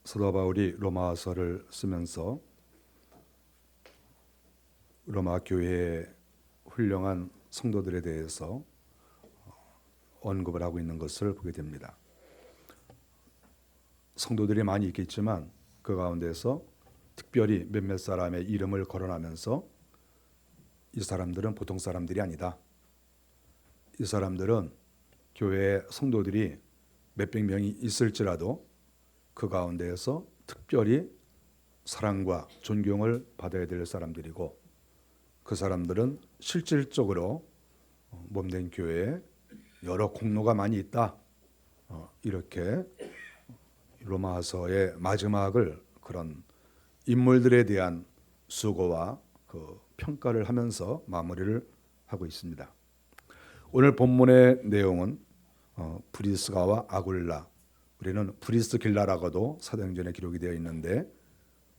사도 바울이 로마서를 쓰면서 로마 교회의 훌륭한 성도들에 대해서 언급을 하고 있는 것을 보게 됩니다. 성도들이 많이 있겠지만 그 가운데서 특별히 몇몇 사람의 이름을 거론하면서 이 사람들은 보통 사람들이 아니다. 이 사람들은 교회의 성도들이 몇백 명이 있을지라도 그 가운데에서 특별히 사랑과 존경을 받아야 될 사람들이고, 그 사람들은 실질적으로 몸된 교회에 여러 공로가 많이 있다. 이렇게 로마서의 마지막을 그런 인물들에 대한 수고와 그 평가를 하면서 마무리를 하고 있습니다. 오늘 본문의 내용은 브리스가와 아굴라, 우리는 브리스길라라고도 사도행전에 기록이 되어 있는데,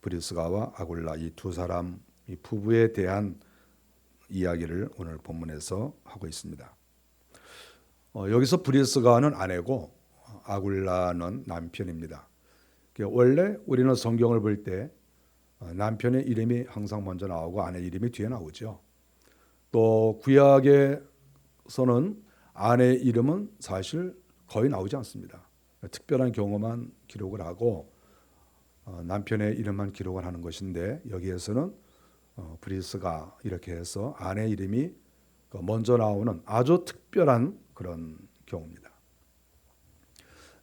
브리스가와 아굴라 이 두 사람, 이 부부에 대한 이야기를 오늘 본문에서 하고 있습니다. 여기서 브리스가는 아내고 아굴라는 남편입니다. 원래 우리는 성경을 볼 때 남편의 이름이 항상 먼저 나오고 아내 이름이 뒤에 나오죠. 또 구약에서는 아내 이름은 사실 거의 나오지 않습니다. 특별한 경우만 기록을 하고 남편의 이름만 기록을 하는 것인데, 여기에서는 브리스가 이렇게 해서 아내 이름이 먼저 나오는 아주 특별한 그런 경우입니다.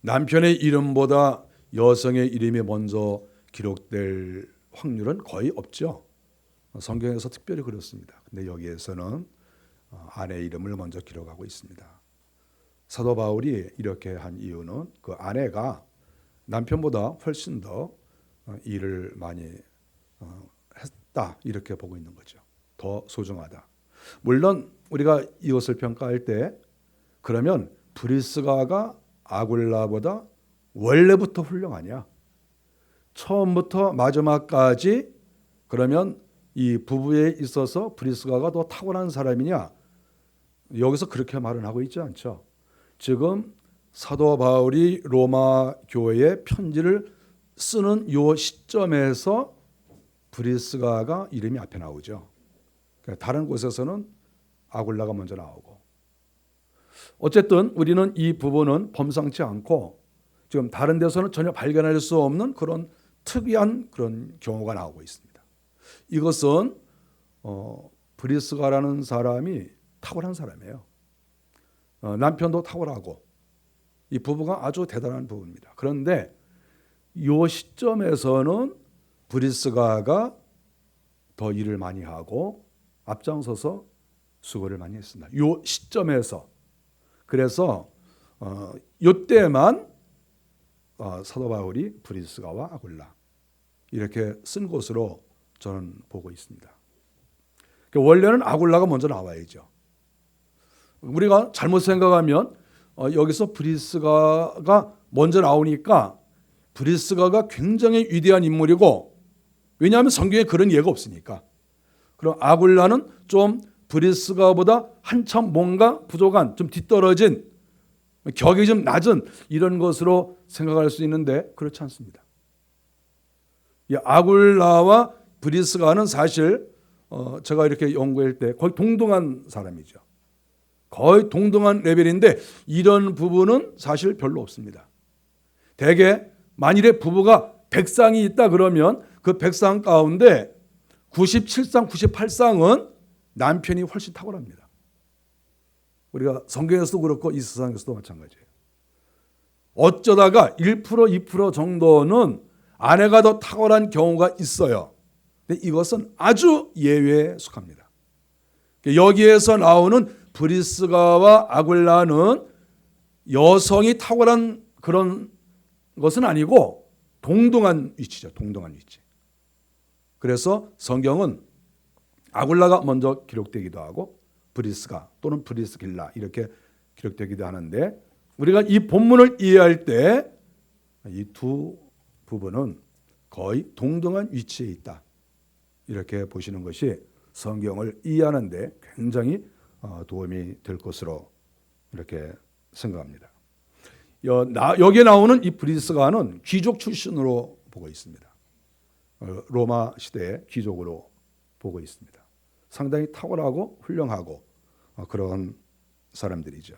남편의 이름보다 여성의 이름이 먼저 기록될 확률은 거의 없죠. 성경에서 특별히 그렇습니다. 근데 여기에서는 아내 이름을 먼저 기록하고 있습니다. 사도 바울이 이렇게 한 이유는 그 아내가 남편보다 훨씬 더 일을 많이 했다, 이렇게 보고 있는 거죠. 더 소중하다. 물론 우리가 이것을 평가할 때 그러면 브리스가가 아굴라보다 원래부터 훌륭하냐? 처음부터 마지막까지 그러면 이 부부에 있어서 브리스가가 더 탁월한 사람이냐? 여기서 그렇게 말은 하고 있지 않죠. 지금 사도 바울이 로마 교회에 편지를 쓰는 이 시점에서 브리스가가 이름이 앞에 나오죠. 다른 곳에서는 아굴라가 먼저 나오고, 어쨌든 우리는 이 부분은 범상치 않고 지금 다른 데서는 전혀 발견할 수 없는 그런 특이한 그런 경우가 나오고 있습니다. 이것은 브리스가라는 사람이 탁월한 사람이에요. 남편도 탁월하고 이 부부가 아주 대단한 부부입니다. 그런데 이 시점에서는 브리스가가 더 일을 많이 하고 앞장서서 수고를 많이 했습니다. 이 시점에서. 그래서 이때만 사도 바울이 브리스가와 아굴라 이렇게 쓴 것으로 저는 보고 있습니다. 원래는 아굴라가 먼저 나와야죠. 우리가 잘못 생각하면 여기서 브리스가가 먼저 나오니까 브리스가가 굉장히 위대한 인물이고, 왜냐하면 성경에 그런 예가 없으니까. 그럼 아굴라는 좀 브리스가보다 한참 뭔가 부족한, 좀 뒤떨어진, 격이 좀 낮은 이런 것으로 생각할 수 있는데 그렇지 않습니다. 이 아굴라와 브리스가는 사실 제가 이렇게 연구할 때 거의 동등한 사람이죠. 거의 동등한 레벨인데 이런 부분은 사실 별로 없습니다. 대개 만일에 부부가 100쌍이 있다 그러면 그 100쌍 가운데 97쌍, 98쌍은 남편이 훨씬 탁월합니다. 우리가 성경에서도 그렇고 이 세상에서도 마찬가지예요. 어쩌다가 1%, 2% 정도는 아내가 더 탁월한 경우가 있어요. 근데 이것은 아주 예외에 속합니다. 여기에서 나오는 브리스가와 아굴라는 여성이 탁월한 그런 것은 아니고 동등한 위치죠. 동등한 위치. 그래서 성경은 아굴라가 먼저 기록되기도 하고 브리스가 또는 브리스길라 이렇게 기록되기도 하는데, 우리가 이 본문을 이해할 때 이 두 부분은 거의 동등한 위치에 있다, 이렇게 보시는 것이 성경을 이해하는 데 굉장히 도움이 될 것으로 이렇게 생각합니다. 여기에 나오는 이 브리스가는 귀족 출신으로 보고 있습니다. 로마 시대의 귀족으로 보고 있습니다. 상당히 탁월하고 훌륭하고 그런 사람들이죠.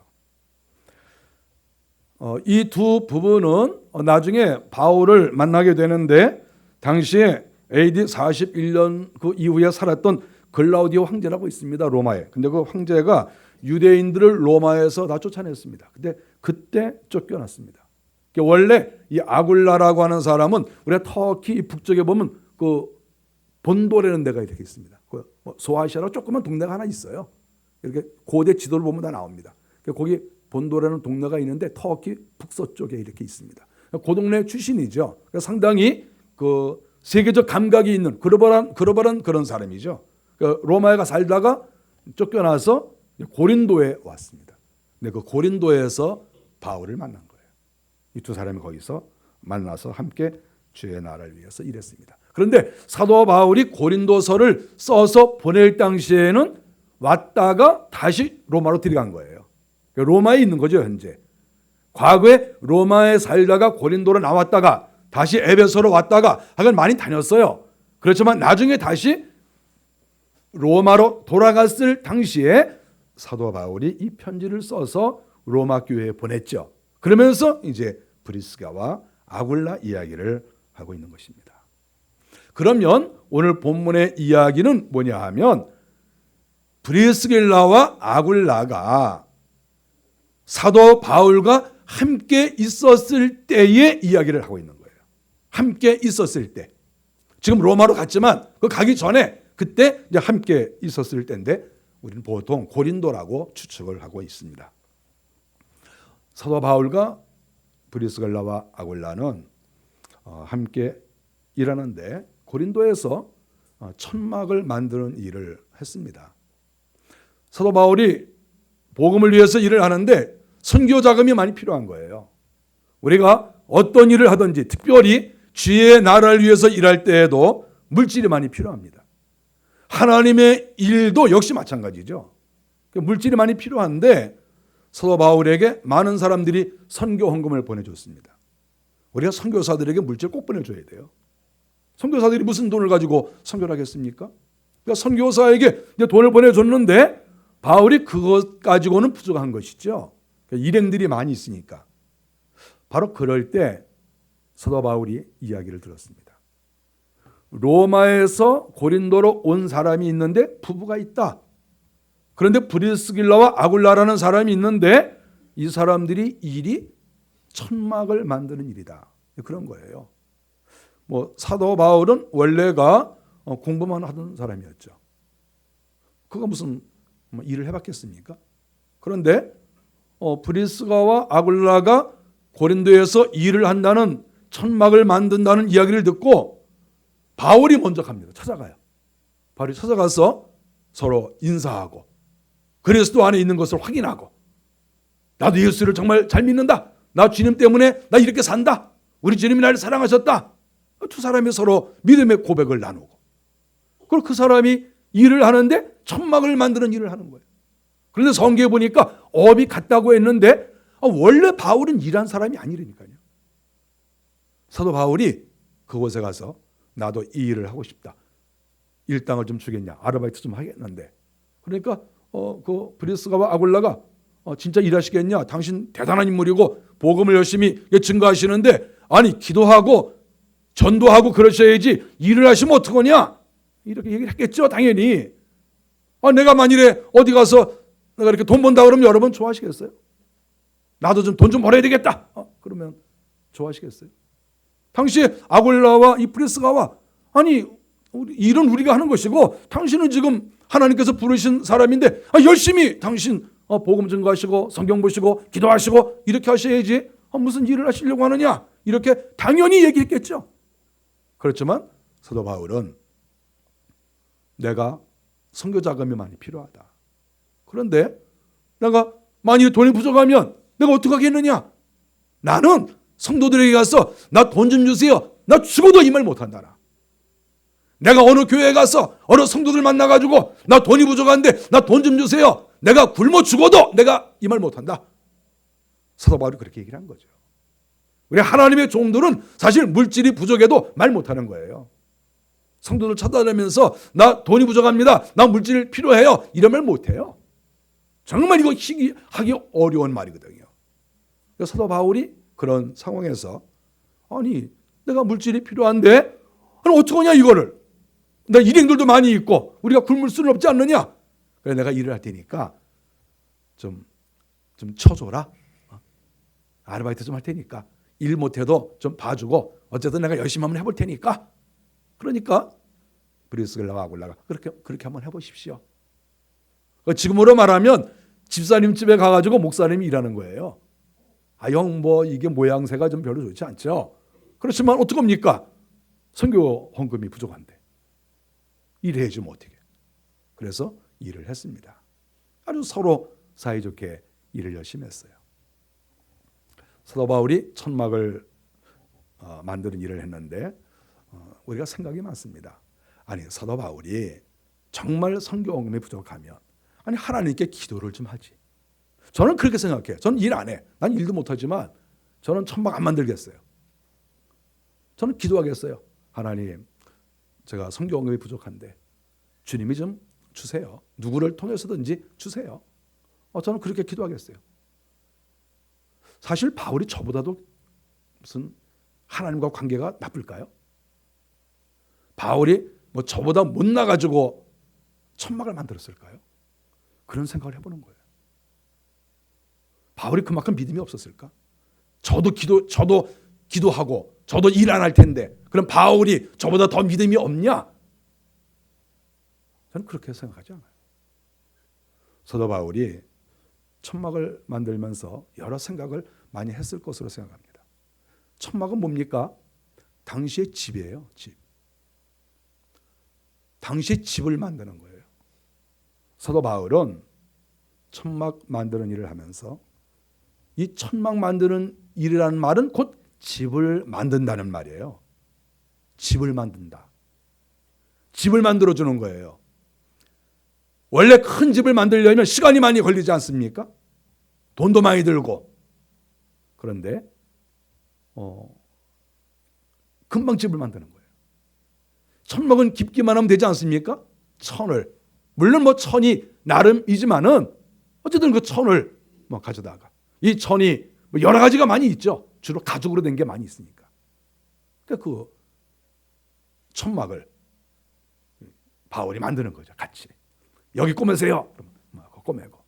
이 두 부부는 나중에 바울을 만나게 되는데 당시에 AD 41년 그 이후에 살았던 글라우디오 황제라고 있습니다. 로마에. 근데 그 황제가 유대인들을 로마에서 다 쫓아냈습니다. 근데 그때 쫓겨났습니다. 원래 이 아굴라라고 하는 사람은 우리가 터키 북쪽에 보면 그 본도라는 데가 이렇게 있습니다. 소아시아로 조그만 동네가 하나 있어요. 이렇게 고대 지도를 보면 다 나옵니다. 거기 본도라는 동네가 있는데 터키 북서쪽에 이렇게 있습니다. 그 동네 출신이죠. 상당히 그 세계적 감각이 있는 글로벌한 그런 사람이죠. 로마에 가 살다가 쫓겨나서 고린도에 왔습니다. 근데 그 고린도에서 바울을 만난 거예요. 이 두 사람이 거기서 만나서 함께 주의 나라를 위해서 일했습니다. 그런데 사도 바울이 고린도서를 써서 보낼 당시에는 왔다가 다시 로마로 들어간 거예요. 로마에 있는 거죠, 현재. 과거에 로마에 살다가 고린도로 나왔다가 다시 에베소로 왔다가 하여간 많이 다녔어요. 그렇지만 나중에 다시 로마로 돌아갔을 당시에 사도 바울이 이 편지를 써서 로마 교회에 보냈죠. 그러면서 이제 브리스가와 아굴라 이야기를 하고 있는 것입니다. 그러면 오늘 본문의 이야기는 뭐냐 하면 브리스길라와 아굴라가 사도 바울과 함께 있었을 때의 이야기를 하고 있는 거예요. 함께 있었을 때. 지금 로마로 갔지만 그 가기 전에 그때 이제 함께 있었을 때인데 우리는 보통 고린도라고 추측을 하고 있습니다. 사도 바울과 브리스길라와 아굴라는 함께 일하는데 고린도에서 천막을 만드는 일을 했습니다. 사도 바울이 복음을 위해서 일을 하는데 선교 자금이 많이 필요한 거예요. 우리가 어떤 일을 하든지 특별히 주의 나라를 위해서 일할 때에도 물질이 많이 필요합니다. 하나님의 일도 역시 마찬가지죠. 물질이 많이 필요한데 사도 바울에게 많은 사람들이 선교 헌금을 보내줬습니다. 우리가 선교사들에게 물질 꼭 보내줘야 돼요. 선교사들이 무슨 돈을 가지고 선교를 하겠습니까? 그러니까 선교사에게 돈을 보내줬는데 바울이 그것 가지고는 부족한 것이죠. 일행들이 많이 있으니까. 바로 그럴 때 사도 바울이 이야기를 들었습니다. 로마에서 고린도로 온 사람이 있는데 부부가 있다. 그런데 브리스길라와 아굴라라는 사람이 있는데 이 사람들이 일이 천막을 만드는 일이다. 그런 거예요. 사도 바울은 원래가 공부만 하던 사람이었죠. 그가 무슨 일을 해봤겠습니까? 그런데 브리스가와 아굴라가 고린도에서 일을 한다는 천막을 만든다는 이야기를 듣고 바울이 먼저 갑니다. 찾아가요. 바울이 찾아가서 서로 인사하고 그리스도 안에 있는 것을 확인하고 나도 예수를 정말 잘 믿는다. 나 주님 때문에 나 이렇게 산다. 우리 주님이 나를 사랑하셨다. 두 사람이 서로 믿음의 고백을 나누고 그리고 그 사람이 일을 하는데 천막을 만드는 일을 하는 거예요. 그런데 성경에 보니까 업이 같다고 했는데 원래 바울은 일한 사람이 아니라니까요. 사도 바울이 그곳에 가서 나도 이 일을 하고 싶다. 일당을 좀 주겠냐. 아르바이트 좀 하겠는데. 그러니까 그 브리스가와 아굴라가 진짜 일하시겠냐. 당신 대단한 인물이고 복음을 열심히 증거하시는데 아니 기도하고 전도하고 그러셔야지 일을 하시면 어떡하냐. 이렇게 얘기를 했겠죠. 당연히. 내가 만일에 어디 가서 내가 이렇게 돈 번다 그러면 여러분 좋아하시겠어요? 나도 좀 돈 좀 벌어야 되겠다. 그러면 좋아하시겠어요? 당시에 아굴라와 이 브리스가와 아니 일은 우리가 하는 것이고 당신은 지금 하나님께서 부르신 사람인데 열심히 당신 복음 증거하시고 성경 보시고 기도하시고 이렇게 하셔야지 무슨 일을 하시려고 하느냐 이렇게 당연히 얘기했겠죠. 그렇지만 사도 바울은 내가 선교 자금이 많이 필요하다. 그런데 내가 만일 돈이 부족하면 내가 어떻게 하겠느냐? 나는 성도들에게 가서 나 돈 좀 주세요. 나 죽어도 이 말 못한다. 내가 어느 교회에 가서 어느 성도들 만나가지고 나 돈이 부족한데 나 돈 좀 주세요. 내가 굶어 죽어도 내가 이 말 못한다. 사도 바울이 그렇게 얘기를 한 거죠. 우리 하나님의 종들은 사실 물질이 부족해도 말 못하는 거예요. 성도들 찾아다니면서 나 돈이 부족합니다, 나 물질 필요해요, 이런 말 못해요. 정말 이거 하기 어려운 말이거든요. 그래서 사도 바울이 그런 상황에서 아니 내가 물질이 필요한데 아니 어떡하냐 이거를, 나 일행들도 많이 있고 우리가 굶을 수는 없지 않느냐, 그래 내가 일을 할 테니까 좀 쳐줘라, 아르바이트 좀 할 테니까 일 못해도 좀 봐주고 어쨌든 내가 열심히 한번 해볼 테니까, 그러니까 브리스길라와 아굴라가 그렇게 한번 해보십시오. 지금으로 말하면 집사님 집에 가가지고 목사님이 일하는 거예요. 아, 형 뭐 이게 모양새가 좀 별로 좋지 않죠. 그렇지만 어떡합니까? 선교 헌금이 부족한데 일해주면 어떻게. 그래서 일을 했습니다. 아주 서로 사이좋게 일을 열심히 했어요. 사도 바울이 천막을 만드는 일을 했는데 우리가 생각이 많습니다. 아니 사도 바울이 정말 선교 헌금이 부족하면 아니 하나님께 기도를 좀 하지. 저는 그렇게 생각해요. 저는 일 안 해. 난 일도 못하지만 저는 천막 안 만들겠어요. 저는 기도하겠어요. 하나님, 제가 선교 헌금이 부족한데 주님이 좀 주세요. 누구를 통해서든지 주세요. 저는 그렇게 기도하겠어요. 사실 바울이 저보다도 무슨 하나님과 관계가 나쁠까요? 바울이 뭐 저보다 못나가지고 천막을 만들었을까요? 그런 생각을 해보는 거예요. 바울이 그만큼 믿음이 없었을까? 저도 기도하고 저도 일 안 할 텐데 그럼 바울이 저보다 더 믿음이 없냐? 저는 그렇게 생각하지 않아요. 사도 바울이 천막을 만들면서 여러 생각을 많이 했을 것으로 생각합니다. 천막은 뭡니까? 당시의 집이에요. 집. 당시의 집을 만드는 거예요. 사도 바울은 천막 만드는 일을 하면서 이 천막 만드는 일이라는 말은 곧 집을 만든다는 말이에요. 집을 만든다. 집을 만들어주는 거예요. 원래 큰 집을 만들려면 시간이 많이 걸리지 않습니까? 돈도 많이 들고. 그런데 금방 집을 만드는 거예요. 천막은 깊기만 하면 되지 않습니까? 천을. 물론 뭐 천이 나름이지만은 어쨌든 그 천을 뭐 가져다가 이 천이 뭐 여러 가지가 많이 있죠. 주로 가죽으로 된 게 많이 있으니까. 그러니까 그 천막을 바울이 만드는 거죠. 같이. 여기 꼬매세요. 그러면 꼬매고.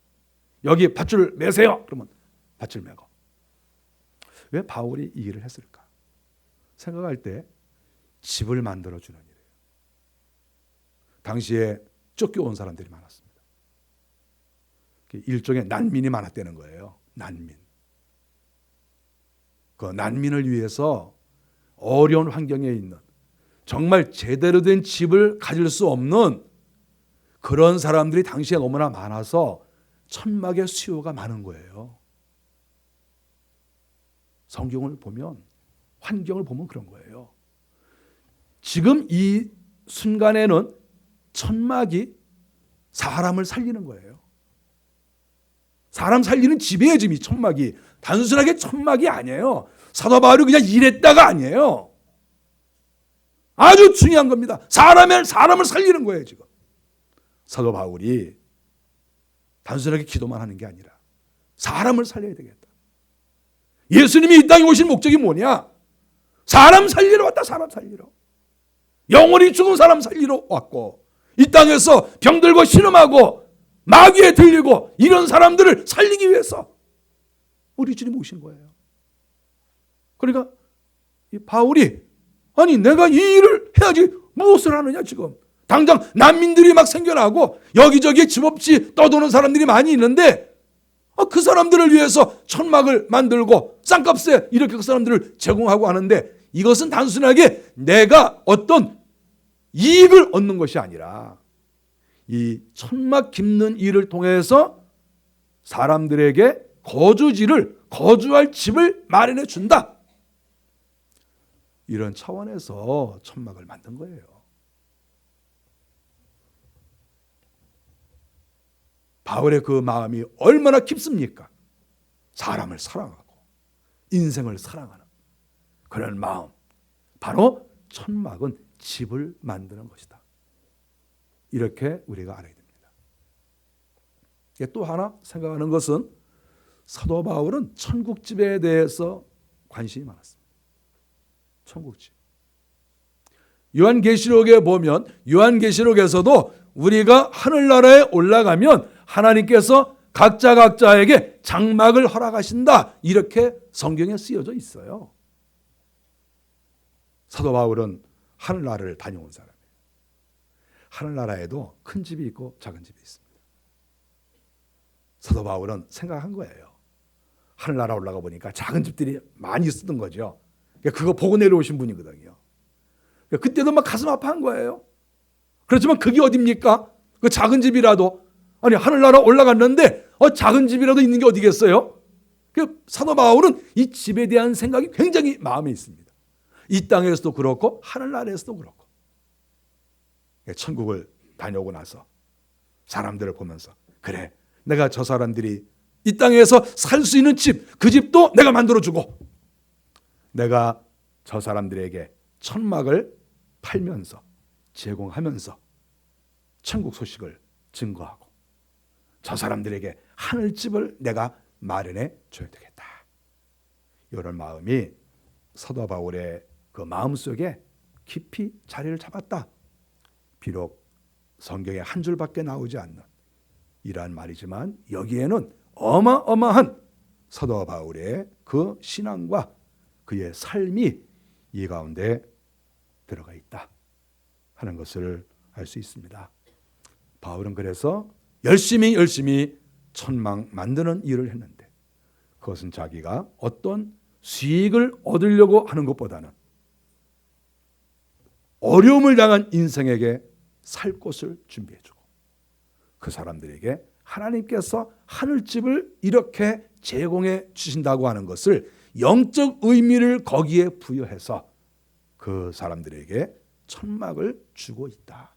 여기 밧줄 매세요. 그러면 밧줄 매고. 왜 바울이 이 일을 했을까? 생각할 때 집을 만들어주는 일이에요. 당시에 쫓겨온 사람들이 많았습니다. 일종의 난민이 많았다는 거예요. 난민. 그 난민을 위해서 어려운 환경에 있는 정말 제대로 된 집을 가질 수 없는 그런 사람들이 당시에 너무나 많아서 천막의 수요가 많은 거예요. 성경을 보면 환경을 보면 그런 거예요. 지금 이 순간에는 천막이 사람을 살리는 거예요. 사람 살리는 집이에요. 지금 이 천막이 단순하게 천막이 아니에요. 사도 바울이 그냥 일했다가 아니에요. 아주 중요한 겁니다. 사람을 살리는 거예요. 지금 사도 바울이 단순하게 기도만 하는 게 아니라 사람을 살려야 되겠다. 예수님이 이 땅에 오신 목적이 뭐냐? 사람 살리러 왔다. 사람 살리러. 영원히 죽은 사람 살리러 왔고 이 땅에서 병들고 신음하고 마귀에 들리고 이런 사람들을 살리기 위해서 우리 주님 오신 거예요. 그러니까 이 바울이 아니 내가 이 일을 해야지 무엇을 하느냐 지금. 당장 난민들이 막 생겨나고 여기저기 집 없이 떠도는 사람들이 많이 있는데 그 사람들을 위해서 천막을 만들고 싼값에 이렇게 그 사람들을 제공하고 하는데 이것은 단순하게 내가 어떤 이익을 얻는 것이 아니라 이 천막 깁는 일을 통해서 사람들에게 거주할 집을 마련해 준다. 이런 차원에서 천막을 만든 거예요. 바울의 그 마음이 얼마나 깊습니까? 사람을 사랑하고 인생을 사랑하는 그런 마음, 바로 천막은 집을 만드는 것이다. 이렇게 우리가 알아야 됩니다. 또 하나 생각하는 것은 사도 바울은 천국집에 대해서 관심이 많았습니다. 천국집. 요한계시록에 보면 요한계시록에서도 우리가 하늘나라에 올라가면 하나님께서 각자에게 장막을 허락하신다. 이렇게 성경에 쓰여져 있어요. 사도 바울은 하늘나라를 다녀온 사람이에요. 하늘나라에도 큰 집이 있고 작은 집이 있습니다. 사도 바울은 생각한 거예요. 하늘나라 올라가 보니까 작은 집들이 많이 쓰던 거죠. 그거 보고 내려오신 분이거든요. 그때도 막 가슴 아파한 거예요. 그렇지만 그게 어딥니까? 그 작은 집이라도, 아니 하늘나라 올라갔는데 작은 집이라도 있는 게 어디겠어요? 사도 바울은 이 집에 대한 생각이 굉장히 마음에 있습니다. 이 땅에서도 그렇고 하늘나라에서도 그렇고. 천국을 다녀오고 나서 사람들을 보면서, 그래, 내가 저 사람들이 이 땅에서 살 수 있는 집, 그 집도 내가 만들어주고, 내가 저 사람들에게 천막을 팔면서 제공하면서 천국 소식을 증거하고 저 사람들에게 하늘집을 내가 마련해 줘야 되겠다. 이런 마음이 사도 바울의 그 마음속에 깊이 자리를 잡았다. 비록 성경에 한 줄밖에 나오지 않는 이러한 말이지만 여기에는 어마어마한 사도 바울의 그 신앙과 그의 삶이 이 가운데 들어가 있다 하는 것을 알 수 있습니다. 바울은 그래서 열심히 천막 만드는 일을 했는데 그것은 자기가 어떤 수익을 얻으려고 하는 것보다는 어려움을 당한 인생에게 살 곳을 준비해주고 그 사람들에게 하나님께서 하늘집을 이렇게 제공해 주신다고 하는 것을 영적 의미를 거기에 부여해서 그 사람들에게 천막을 주고 있다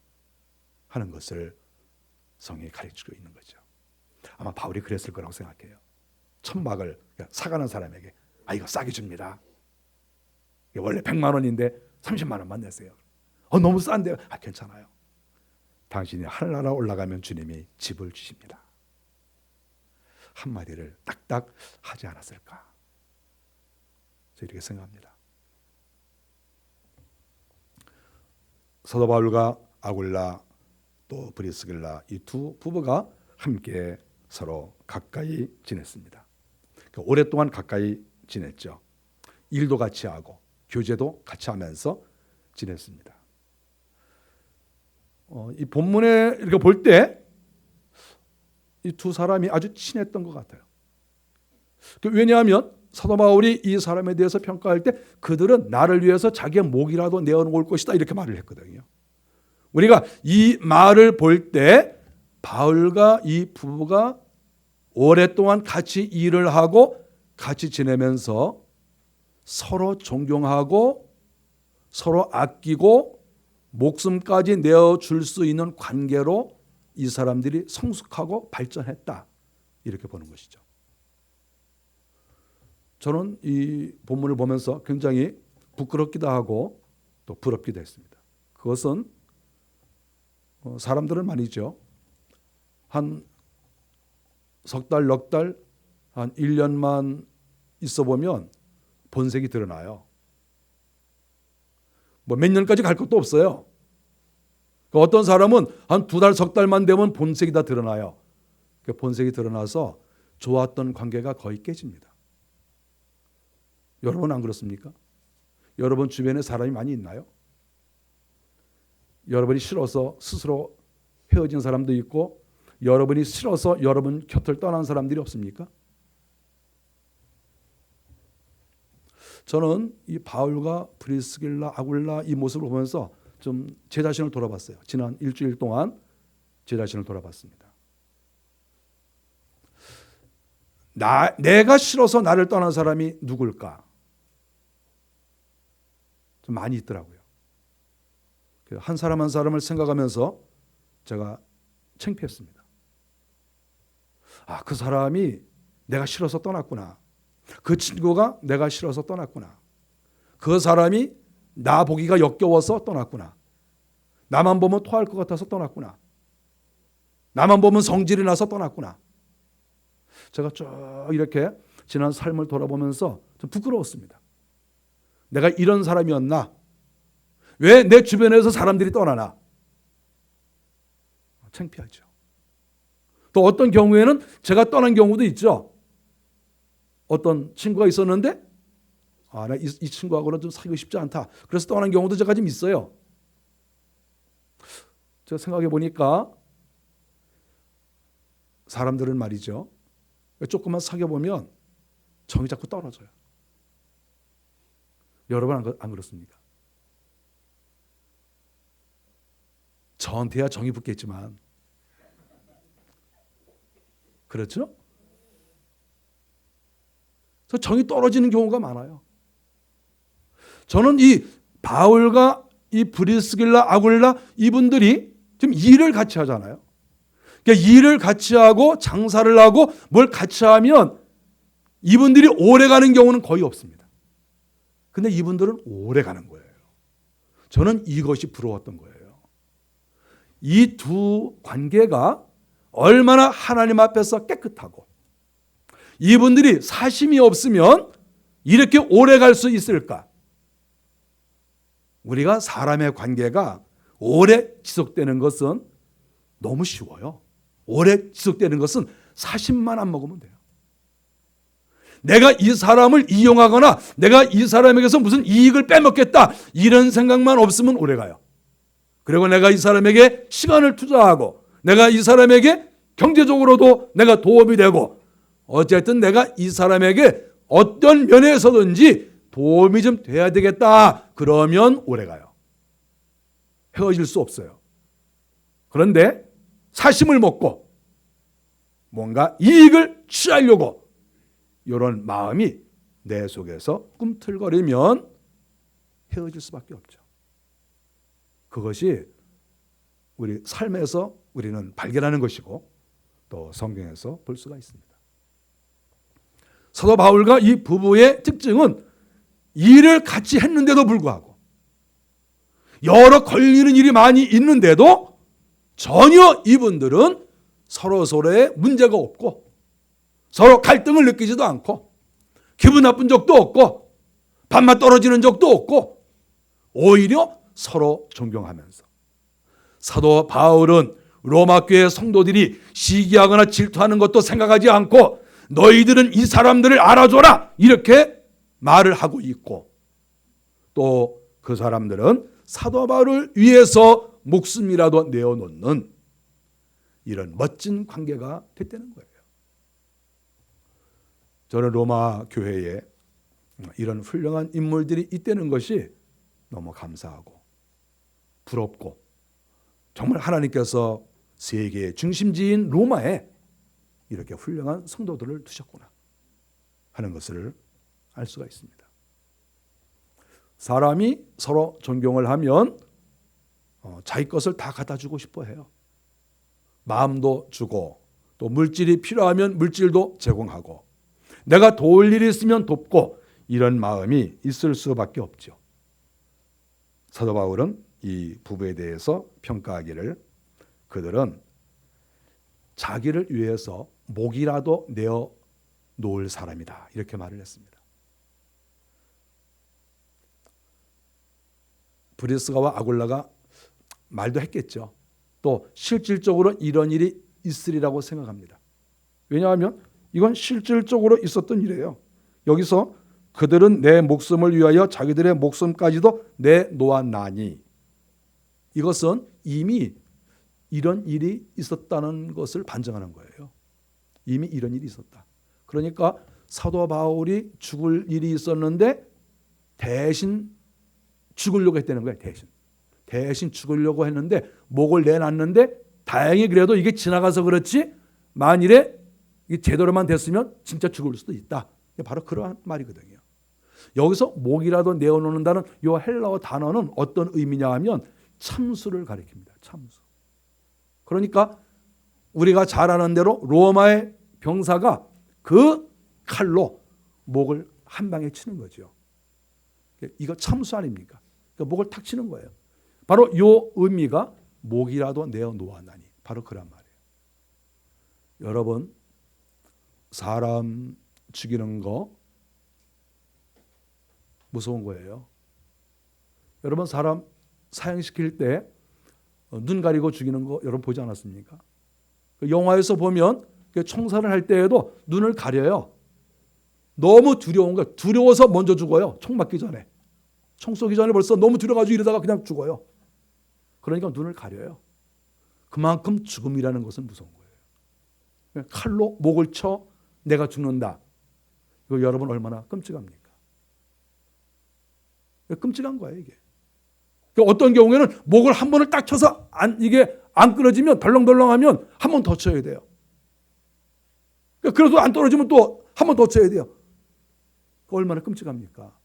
하는 것을 성경이 가르치고 있는 거죠. 아마 바울이 그랬을 거라고 생각해요. 천막을 사가는 사람에게 이거 싸게 줍니다. 원래 100만 원인데 30만 원만 내세요. 너무 싼데요. 괜찮아요. 당신이 하늘나라 올라가면 주님이 집을 주십니다. 한마디를 딱딱 하지 않았을까? 저 이렇게 생각합니다. 사도 바울과 아굴라 또 브리스길라 이 두 부부가 함께 서로 가까이 지냈습니다. 오랫동안 가까이 지냈죠. 일도 같이 하고 교제도 같이 하면서 지냈습니다. 이 본문에 이렇게 볼 때 이 두 사람이 아주 친했던 것 같아요. 왜냐하면 사도 바울이 이 사람에 대해서 평가할 때 그들은 나를 위해서 자기의 목이라도 내어놓을 것이다 이렇게 말을 했거든요. 우리가 이 말을 볼 때 바울과 이 부부가 오랫동안 같이 일을 하고 같이 지내면서 서로 존경하고 서로 아끼고 목숨까지 내어줄 수 있는 관계로 이 사람들이 성숙하고 발전했다 이렇게 보는 것이죠. 저는 이 본문을 보면서 굉장히 부끄럽기도 하고 또 부럽기도 했습니다. 그것은 사람들은 말이죠. 한 석 달, 넉 달, 한 1년만 있어 보면 본색이 드러나요. 몇 년까지 갈 것도 없어요. 어떤 사람은 한 2달, 석 달만 되면 본색이 다 드러나요. 본색이 드러나서 좋았던 관계가 거의 깨집니다. 여러분 안 그렇습니까? 여러분 주변에 사람이 많이 있나요? 여러분이 싫어서 스스로 헤어진 사람도 있고 여러분이 싫어서 여러분 곁을 떠난 사람들이 없습니까? 저는 이 바울과 브리스길라, 아굴라 이 모습을 보면서 좀 제 자신을 돌아봤어요. 지난 일주일 동안 제 자신을 돌아봤습니다. 내가 싫어서 나를 떠난 사람이 누굴까? 좀 많이 있더라고요. 한 사람 한 사람을 생각하면서 제가 창피했습니다. 그 사람이 내가 싫어서 떠났구나. 그 친구가 내가 싫어서 떠났구나. 그 사람이 나 보기가 역겨워서 떠났구나. 나만 보면 토할 것 같아서 떠났구나. 나만 보면 성질이 나서 떠났구나. 제가 쭉 이렇게 지난 삶을 돌아보면서 좀 부끄러웠습니다. 내가 이런 사람이었나? 왜 내 주변에서 사람들이 떠나나? 창피하죠. 또 어떤 경우에는 제가 떠난 경우도 있죠. 어떤 친구가 있었는데 나 이 친구하고는 좀 사귀고 싶지 않다. 그래서 떠난 경우도 제가 좀 있어요. 제가 생각해 보니까 사람들은 말이죠. 조금만 사귀어 보면 정이 자꾸 떨어져요. 여러분 안 그렇습니까? 저한테야 정이 붙겠지만 그렇죠? 그래서 정이 떨어지는 경우가 많아요. 저는 이 바울과 이 브리스길라, 아굴라 이분들이 지금 일을 같이 하잖아요. 그러니까 일을 같이 하고 장사를 하고 뭘 같이 하면 이분들이 오래 가는 경우는 거의 없습니다. 근데 이분들은 오래 가는 거예요. 저는 이것이 부러웠던 거예요. 이 두 관계가 얼마나 하나님 앞에서 깨끗하고 이분들이 사심이 없으면 이렇게 오래 갈 수 있을까? 우리가 사람의 관계가 오래 지속되는 것은 너무 쉬워요. 오래 지속되는 것은 사심만 안 먹으면 돼요. 내가 이 사람을 이용하거나 내가 이 사람에게서 무슨 이익을 빼먹겠다 이런 생각만 없으면 오래 가요. 그리고 내가 이 사람에게 시간을 투자하고 내가 이 사람에게 경제적으로도 내가 도움이 되고 어쨌든 내가 이 사람에게 어떤 면에서든지 도움이 좀 돼야 되겠다. 그러면 오래 가요. 헤어질 수 없어요. 그런데 사심을 먹고 뭔가 이익을 취하려고 이런 마음이 내 속에서 꿈틀거리면 헤어질 수밖에 없죠. 그것이 우리 삶에서 우리는 발견하는 것이고 또 성경에서 볼 수가 있습니다. 사도 바울과 이 부부의 특징은 일을 같이 했는데도 불구하고 여러 걸리는 일이 많이 있는데도 전혀 이분들은 서로의 문제가 없고 서로 갈등을 느끼지도 않고 기분 나쁜 적도 없고 밥맛 떨어지는 적도 없고 오히려 서로 존경하면서 사도 바울은 로마 교회 성도들이 시기하거나 질투하는 것도 생각하지 않고 너희들은 이 사람들을 알아줘라 이렇게 말을 하고 있고 또 그 사람들은 사도 바울을 위해서 목숨이라도 내어놓는 이런 멋진 관계가 됐다는 거예요. 저는 로마 교회에 이런 훌륭한 인물들이 있다는 것이 너무 감사하고 부럽고 정말 하나님께서 세계의 중심지인 로마에 이렇게 훌륭한 성도들을 두셨구나 하는 것을 알 수가 있습니다. 사람이 서로 존경을 하면 자기 것을 다 갖다 주고 싶어 해요. 마음도 주고 또 물질이 필요하면 물질도 제공하고 내가 도울 일이 있으면 돕고 이런 마음이 있을 수밖에 없죠. 사도 바울은 이 부부에 대해서 평가하기를 그들은 자기를 위해서 목이라도 내어 놓을 사람이다 이렇게 말을 했습니다. 브리스가와 아굴라가 말도 했겠죠. 또 실질적으로 이런 일이 있으리라고 생각합니다. 왜냐하면 이건 실질적으로 있었던 일이에요. 여기서 그들은 내 목숨을 위하여 자기들의 목숨까지도 내놓았나니 이것은 이미 이런 일이 있었다는 것을 반증하는 거예요. 이미 이런 일이 있었다. 그러니까 사도 바울이 죽을 일이 있었는데 대신 죽으려고 했다는 거예요. 대신 죽으려고 했는데 목을 내놨는데 다행히 그래도 이게 지나가서 그렇지 만일에 이게 제대로만 됐으면 진짜 죽을 수도 있다. 바로 그러한 말이거든요. 여기서 목이라도 내어놓는다는 이 헬라어 단어는 어떤 의미냐 하면 참수를 가리킵니다. 참수. 그러니까 우리가 잘 아는 대로 로마의 병사가 그 칼로 목을 한 방에 치는 거죠. 이거 참수 아닙니까? 그러니까 목을 탁 치는 거예요. 바로 이 의미가 목이라도 내어 놓았나니, 바로 그란 말이에요. 여러분, 사람 죽이는 거 무서운 거예요. 여러분, 사람 사형시킬 때 눈 가리고 죽이는 거 여러분 보지 않았습니까? 영화에서 보면 총살을 할 때에도 눈을 가려요. 너무 두려운 거예요. 두려워서 먼저 죽어요. 총 맞기 전에. 총 쏘기 전에 벌써 너무 두려워가지고 이러다가 그냥 죽어요. 그러니까 눈을 가려요. 그만큼 죽음이라는 것은 무서운 거예요. 칼로 목을 쳐 내가 죽는다. 이거 여러분 얼마나 끔찍합니까? 끔찍한 거예요, 이게. 어떤 경우에는 목을 한 번을 딱 쳐서 이게 안 끊어지면 덜렁덜렁하면 한 번 더 쳐야 돼요. 그래도 안 떨어지면 또 한 번 더 쳐야 돼요. 얼마나 끔찍합니까?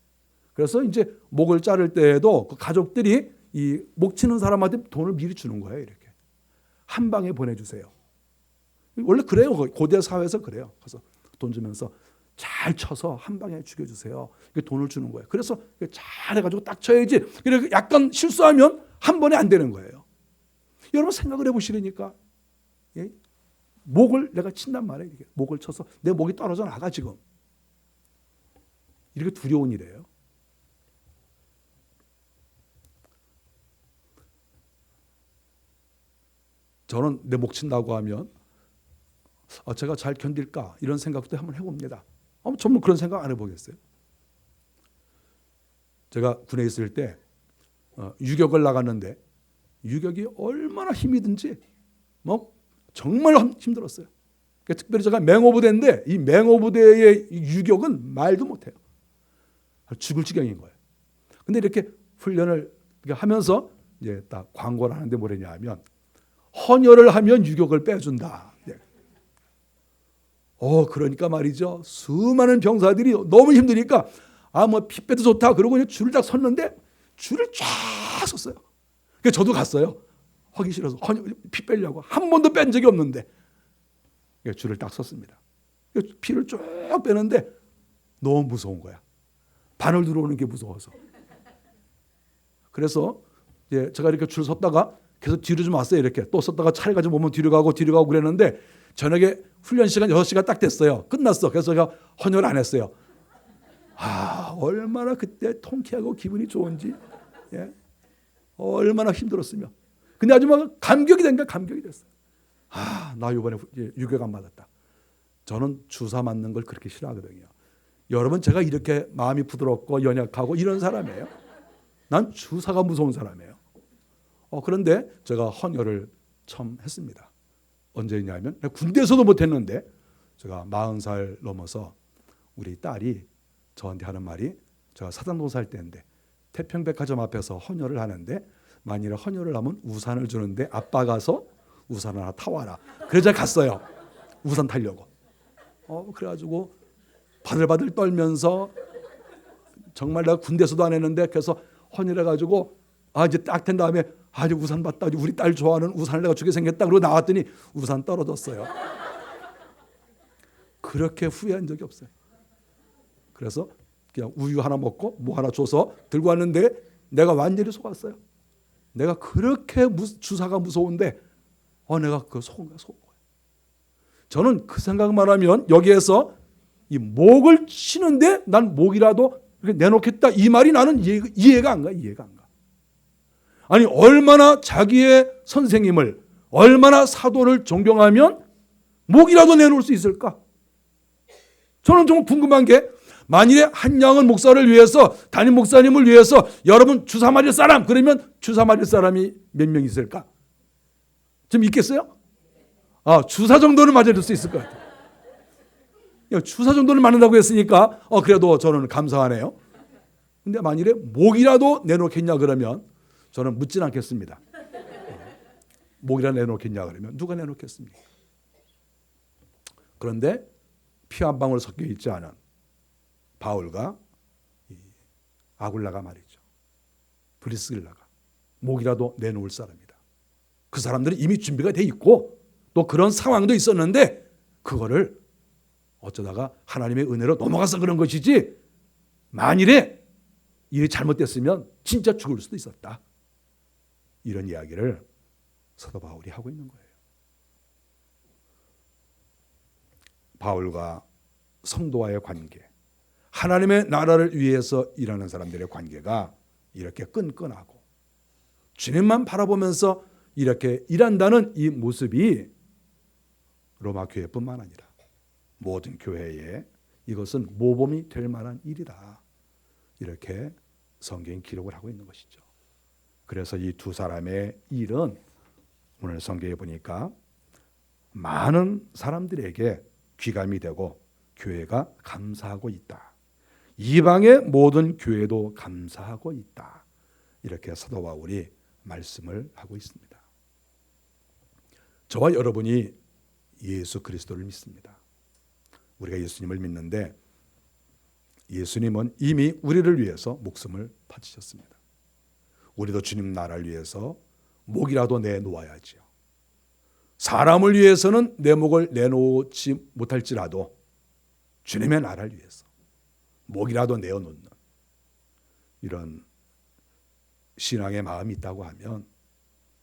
그래서 이제 목을 자를 때에도 그 가족들이 이 목 치는 사람한테 돈을 미리 주는 거예요. 이렇게 한 방에 보내주세요. 원래 그래요. 고대 사회에서 그래요. 그래서 돈 주면서 잘 쳐서 한 방에 죽여주세요. 돈을 주는 거예요. 그래서 잘 해가지고 딱 쳐야지. 약간 실수하면 한 번에 안 되는 거예요. 여러분 생각을 해보시려니까, 예? 목을 내가 친단 말이에요. 이렇게. 목을 쳐서 내 목이 떨어져 나가 지금. 이렇게 두려운 일이에요. 저는 내 목 친다고 하면 제가 잘 견딜까 이런 생각도 한번 해봅니다. 전부 그런 생각 안 해보겠어요? 제가 군에 있을 때 유격을 나갔는데 유격이 얼마나 힘이 든지 정말 힘들었어요. 특별히 제가 맹호부대인데 이 맹호부대의 유격은 말도 못해요. 죽을 지경인 거예요. 근데 이렇게 훈련을 하면서 이제 딱 광고를 하는데 뭐랬냐 하면 헌혈을 하면 유격을 빼준다. 그러니까 말이죠. 수많은 병사들이 너무 힘드니까 피 빼도 좋다. 그러고 그냥 줄을 딱 섰는데 줄을 쫙 섰어요. 그래서 저도 갔어요. 하기 싫어서 피 빼려고 한 번도 뺀 적이 없는데 줄을 딱 섰습니다. 피를 쭉 빼는데 너무 무서운 거야. 바늘 들어오는 게 무서워서. 그래서 제가 이렇게 줄 섰다가 계속 뒤로 좀 왔어요. 이렇게 또 섰다가 차를 가지고 오면 뒤로 가고 그랬는데 저녁에 훈련 시간 6시가 딱 됐어요. 끝났어. 그래서 제가 헌혈 안 했어요. 얼마나 그때 통쾌하고 기분이 좋은지. 예? 얼마나 힘들었으면. 근데 아주 막 감격이 된 거야. 감격이 됐어요. 나 이번에 유격 안 맞았다. 저는 주사 맞는 걸 그렇게 싫어하거든요. 여러분, 제가 이렇게 마음이 부드럽고 연약하고 이런 사람이에요. 난 주사가 무서운 사람이에요. 그런데 제가 헌혈을 처음 했습니다. 언제 했냐면 군대에서도 못했는데 제가 40살 넘어서 우리 딸이 저한테 하는 말이, 제가 사당동 살 때인데 태평백화점 앞에서 헌혈을 하는데 만일에 헌혈을 하면 우산을 주는데 아빠 가서 우산 하나 타와라. 그래서 제가 갔어요. 우산 타려고. 그래가지고 바들바들 떨면서 정말 내가 군대에서도 안 했는데 그래서 헌혈해가지고 이제 딱 된 다음에 이제 우산 받다. 우리 딸 좋아하는 우산을 내가 주게 생겼다. 그러고 나왔더니 우산 떨어졌어요. 그렇게 후회한 적이 없어요. 그래서 그냥 우유 하나 먹고 뭐 하나 줘서 들고 왔는데 내가 완전히 속았어요. 내가 그렇게 주사가 무서운데 내가 그 속은 거야. 저는 그 생각만 하면 여기에서 이 목을 치는데 난 목이라도 내놓겠다 이 말이 나는 이해가 안 가. 아니 얼마나 자기의 선생님을, 얼마나 사도를 존경하면 목이라도 내놓을 수 있을까? 저는 좀 궁금한 게, 만일에 한양은 목사를 위해서, 담임 목사님을 위해서 여러분 주사 맞을 사람, 그러면 주사 맞을 사람이 몇 명 있을까? 좀 있겠어요? 주사 정도는 맞아줄 수 있을 것 같아요. 주사 정도는 맞는다고 했으니까 그래도 저는 감사하네요. 근데 만일에 목이라도 내놓겠냐 그러면 저는 묻진 않겠습니다. 목이라도 내놓겠냐 그러면 누가 내놓겠습니까? 그런데 피 한 방울 섞여 있지 않은 바울과 아굴라가 말이죠. 브리스길라가 목이라도 내놓을 사람이다. 그 사람들은 이미 준비가 돼 있고 또 그런 상황도 있었는데 그거를 어쩌다가 하나님의 은혜로 넘어가서 그런 것이지 만일에 일이 잘못됐으면 진짜 죽을 수도 있었다. 이런 이야기를 사도 바울이 하고 있는 거예요. 바울과 성도와의 관계, 하나님의 나라를 위해서 일하는 사람들의 관계가 이렇게 끈끈하고 주님만 바라보면서 이렇게 일한다는 이 모습이 로마 교회뿐만 아니라 모든 교회에 이것은 모범이 될 만한 일이다. 이렇게 성경이 기록을 하고 있는 것이죠. 그래서 이 두 사람의 일은 오늘 성경에 보니까 많은 사람들에게 귀감이 되고 교회가 감사하고 있다. 이방의 모든 교회도 감사하고 있다. 이렇게 사도 바울이 말씀을 하고 있습니다. 저와 여러분이 예수 그리스도를 믿습니다. 우리가 예수님을 믿는데 예수님은 이미 우리를 위해서 목숨을 바치셨습니다. 우리도 주님 나라를 위해서 목이라도 내놓아야지요. 사람을 위해서는 내 목을 내놓지 못할지라도 주님의 나라를 위해서 목이라도 내어놓는 이런 신앙의 마음이 있다고 하면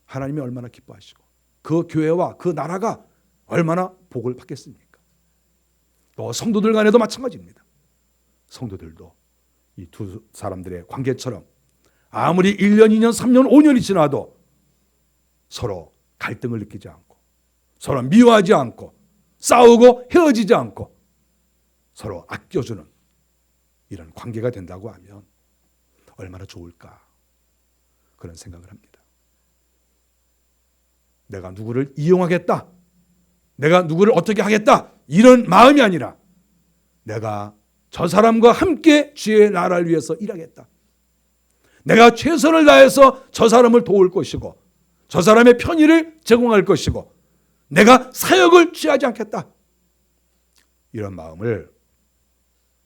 하나님이 얼마나 기뻐하시고 그 교회와 그 나라가 얼마나 복을 받겠습니까? 또 성도들 간에도 마찬가지입니다. 성도들도 이 두 사람들의 관계처럼 아무리 1년, 2년, 3년, 5년이 지나도 서로 갈등을 느끼지 않고 서로 미워하지 않고 싸우고 헤어지지 않고 서로 아껴주는 이런 관계가 된다고 하면 얼마나 좋을까 그런 생각을 합니다. 내가 누구를 이용하겠다, 내가 누구를 어떻게 하겠다 이런 마음이 아니라 내가 저 사람과 함께 주의 나라를 위해서 일하겠다. 내가 최선을 다해서 저 사람을 도울 것이고 저 사람의 편의를 제공할 것이고 내가 사역을 취하지 않겠다. 이런 마음을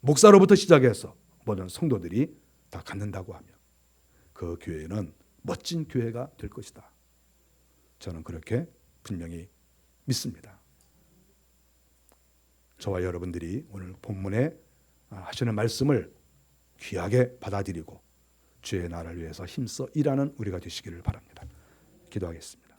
목사로부터 시작해서 모든 성도들이 다 갖는다고 하면 그 교회는 멋진 교회가 될 것이다. 저는 그렇게 분명히 믿습니다. 저와 여러분들이 오늘 본문에 하시는 말씀을 귀하게 받아들이고 주의 나라를 위해서 힘써 일하는 우리가 되시기를 바랍니다. 기도하겠습니다.